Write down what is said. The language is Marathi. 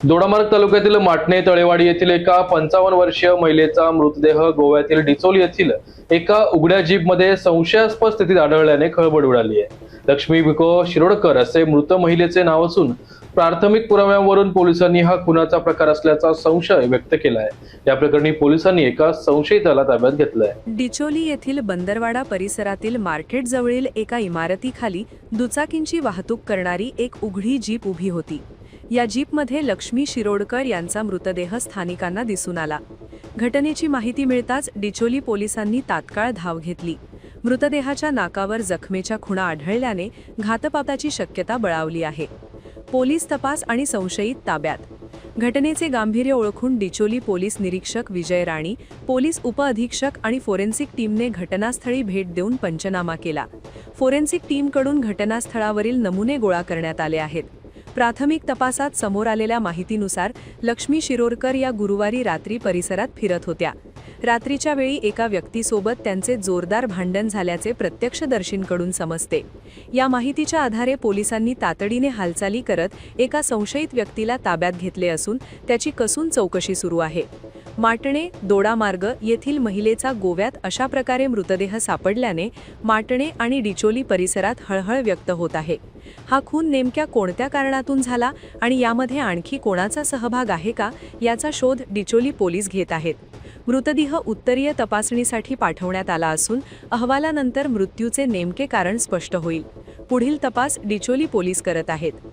दोडामार्ग तालुक्यातील माटणे तळेवाडी येथील एका 55 वर्षीय महिलेचा मृतदेह गोव्यातील डिचोली येथील एका उघड्या जीपमध्ये संशयास्पद स्थितीत आढळल्याने खळबळ उडाली आहे। लक्ष्मी भिको शिरोडकर असे मृत महिलेचे नाव असून प्राथमिक पुराव्यांवरून पोलिसांनी हा खुनाचा प्रकार असल्याचा संशय व्यक्त केला आहे। या प्रकरणी पोलिसांनी एका संशयिताला ताब्यात घेतलंय। डिचोली येथील बंदरवाडा परिसरातील मार्केट जवळील एका इमारतीखाली दुचाकींची वाहतूक करणारी एक उघडी जीप उभी होती। या जीपमध्ये लक्ष्मी शिरोडकर यांचा मृतदेह स्थानिकांना दिसून आला। घटनेची माहिती मिळताच डिचोली पोलिसांनी तात्काळ धाव घेतली। मृतदेहाच्या नाकावर जखमेच्या खुणा आढळल्याने घातपाताची शक्यता बळावली आहे। पोलीस तपास आणि संशयित ताब्यात। घटनेचे गांभीर्य ओळखून डिचोली पोलीस निरीक्षक विजय राणी, पोलीस उपअधीक्षक आणि फोरेन्सिक टीमने घटनास्थळी भेट देऊन पंचनामा केला। फोरेन्सिक टीमकडून घटनास्थळावरील नमुने गोळा करण्यात आले आहेत। प्राथमिक तपासात समोर आलेल्या माहितीनुसार लक्ष्मी शिरोडकर या गुरुवारी रात्री परिसरात फिरत होत्या। रात्रीच्या वेळी एका व्यक्तीसोबत त्यांचे जोरदार भांडण झाल्याचे प्रत्यक्षदर्शींकडून समजते। या माहितीच्या आधारे पोलिसांनी तातडीने हालचाली करत एका संशयित व्यक्तीला ताब्यात घेतले असून त्याची कसून चौकशी सुरू आहे। माटणे दोडामार्ग येथील महिलेचा गोव्यात अशा प्रकारे मृतदेह सापडल्याने माटणे आणि डिचोली परिसरात हळहळ व्यक्त होत आहे। हा खून नेमक्या कोणत्या कारणातून झाला आणि यामध्ये आणखी कोणाचा सहभाग आहे का याचा शोध डिचोली पोलीस घेत आहेत। मृतदेह उत्तरीय तपासणीसाठी पाठवण्यात आला असून अहवालानंतर मृत्यूचे नेमके कारण स्पष्ट होईल। पुढील तपास डिचोली पोलीस करत आहेत।